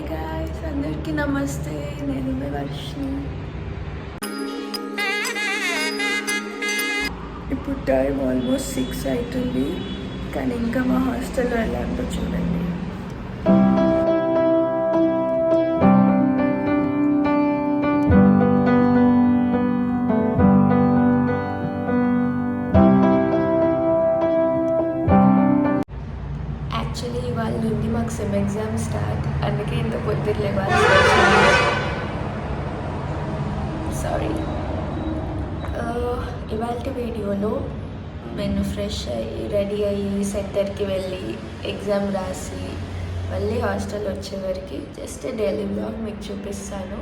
Hi guys, అందరికీ నమస్తే. నేను మీ వర్షిని. ఇప్పుడు టైం ఆల్మోస్ట్ 6 అవుతుంది, కానీ ఇంకా మా హాస్టల్లో ఎలా ఉందో చూడండి. యాక్చువల్లీ ఇవాళ నుండి మాకు సెమ్ ఎగ్జామ్ స్టార్ట్, అందుకే ఇంత పొద్దున్న లేవాలి. సారీ. ఇవాళ వీడియోలో నేను ఫ్రెష్ అయ్యి రెడీ అయ్యి సెంటర్కి వెళ్ళి ఎగ్జామ్ రాసి మళ్ళీ హాస్టల్ వచ్చేవరకు జస్ట్ డైలీ బ్లాగ్ మీకు చూపిస్తాను.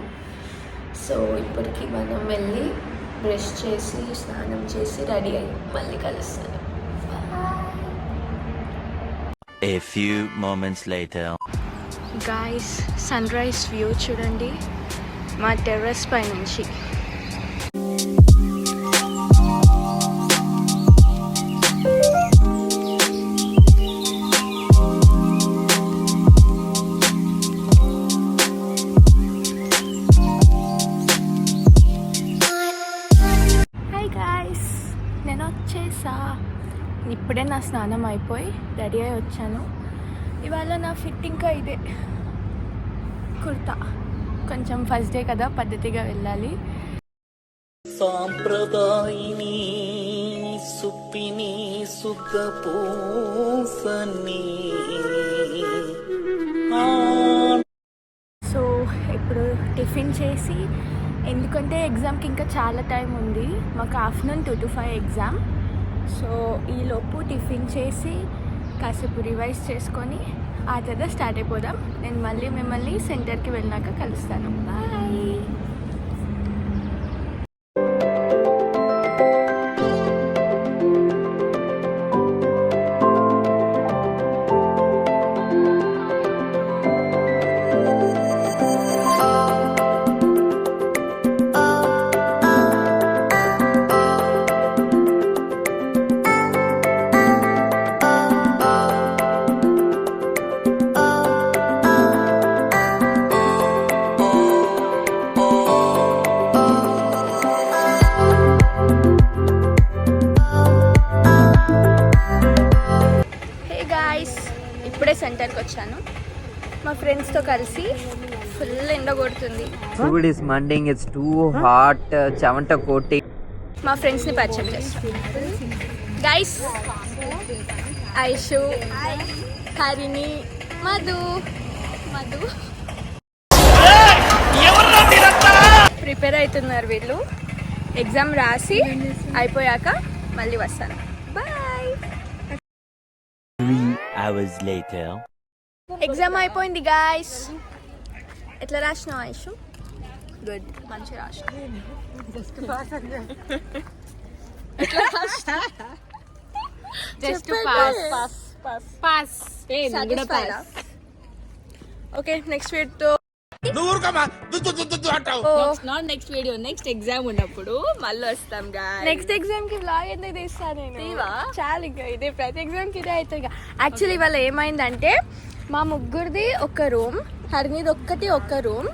సో ఇప్పటికి మనం వెళ్ళి బ్రష్ చేసి స్నానం చేసి రెడీ అయ్యి మళ్ళీ కలుస్తాను. A few moments later. Guys, sunrise view చూడండి మా టెర్రస్ పై నుంచి. హాయ్ గాయ్స్, నేను వచ్చేసా. ఇప్పుడే నా స్నానం అయిపోయి రెడీ అయి వచ్చాను. ఇవాళ నా ఫిట్ ఇంకా ఇదే కుర్తా. కొంచెం ఫస్ట్ డే కదా, పద్ధతిగా వెళ్ళాలి. సాంప్రదాయిని సుప్పిని సుఖపూసని. సో ఇప్పుడు టిఫిన్ చేసి, ఎందుకంటే ఎగ్జామ్కి ఇంకా చాలా టైం ఉంది. మాకు ఆఫ్టర్నూన్ 2 to 5 ఎగ్జామ్. సో ఈలోపు టిఫిన్ చేసి కాసేపు రివైజ్ చేసుకొని ఆ తర్వాత స్టార్ట్ అయిపోదాం. నేను మళ్ళీ మిమ్మల్ని సెంటర్కి వెళ్ళినాక కలుస్తాను. బాయ్. ఇప్పుడే సెంటర్కి వచ్చాను మా ఫ్రెండ్స్తో కలిసి. ఫుల్ ఎండ కొడుతుంది. Food is mending, it's too hot, chavanta coating. మా ఫ్రెండ్స్ని పరిచయం చేస్తాను. గైస్, ఐషు, హరిణి, మధు. ప్రిపేర్ అవుతున్నారు వీళ్ళు. ఎగ్జామ్ రాసి అయిపోయాక మళ్ళీ వస్తాను. బాయ్. 3 hours later. ఎగ్జామ్ అయిపోయింది గాయస్. ఎట్లా రాసినావు ఐషు? గుడ్, మంచిగా రాసిన. Okay, next video next video next exam ఉన్నప్పుడు మళ్ళీ వస్తాం. నెక్స్ట్ ఎగ్జామ్ కి వ్లాగ్ ఎందుకు తీస్తాను నేను? చాలా ఇంకా ఇదే ప్రతి ఎగ్జామ్ కి ఇదే అవుతుంది. యాక్చువల్లీ ఇవాళ ఏమైందంటే మా ముగ్గురిది ఒక రూమ్, హరినిది ఒక్కటి ఒక రూమ్.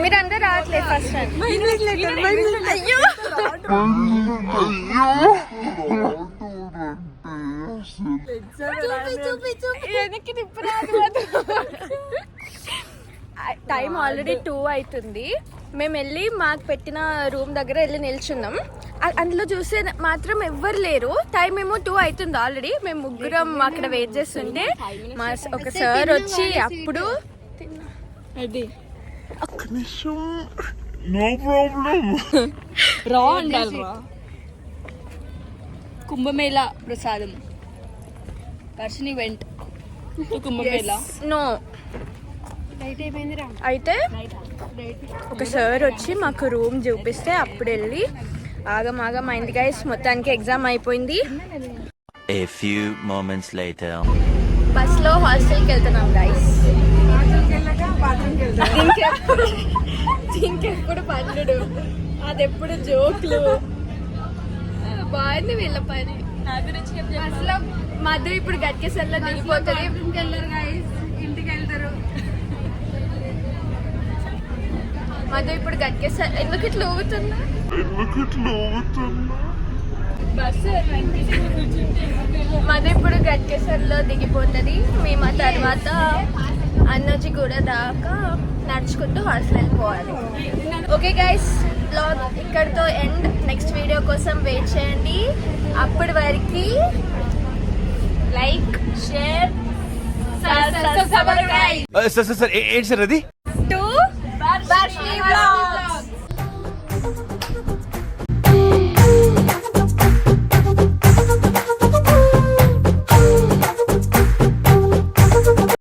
మీరు అందరు రావట్లేదు ఫస్ట్ టైం. అయ్యో వెనక్కి తిప్పరాదు. టైం ఆల్రెడీ 2 అవుతుంది. మేము వెళ్ళి మాకు పెట్టిన రూమ్ దగ్గర వెళ్ళి నిల్చున్నాం. అందులో చూసే మాత్రం ఎవ్వరు లేరు. టైం ఏమో 2 అవుతుంది ఆల్రెడీ. మేము ముగ్గురం అక్కడ వెయిట్ చేస్తుంటే మా ఒక సార్ వచ్చి అప్పుడు రా ఉండాలి. రా కుంభమేళ ప్రసాదం. దర్శిని వెంట్ కుంభమేళ. నో అయితే ఒక సార్ వచ్చి మాకు రూమ్ చూపిస్తే అప్పుడు వెళ్ళి ఆగం అయింది గైస్. మొత్తానికి ఎగ్జామ్ అయిపోయింది. A few moments later. బస్లో హాస్టల్కి వెళ్తున్నాం గైస్. ఇంకెప్పుడు పండుడు, అది ఎప్పుడు జోక్లు. బాగుంది వీళ్ళ పని. అసలు మధు ఇప్పుడు గట్కేసర్లో దిగిపోతుంది. ఇంటికి వెళ్తారు. మధు ఇప్పుడు గట్కేసారి ఎందుకు ఇట్లా ఊగుతున్నా మధు ఇప్పుడు గట్కేసర్లో దిగిపోతుంది. మేము ఆ తర్వాత అన్నోజీ కూడా దాకా నడుచుకుంటూ హాస్టల్ వెళ్ళిపోవాలి. ఓకే గైస్, బ్లాగ్ ఇక్కడితో ఎండ్. నెక్స్ట్ వీడియో కోసం వెయిట్ చేయండి. అప్పటి వరకు లైక్, షేర్, సబ్స్క్రైబ్. సార్ ఏంటి సార్ అది?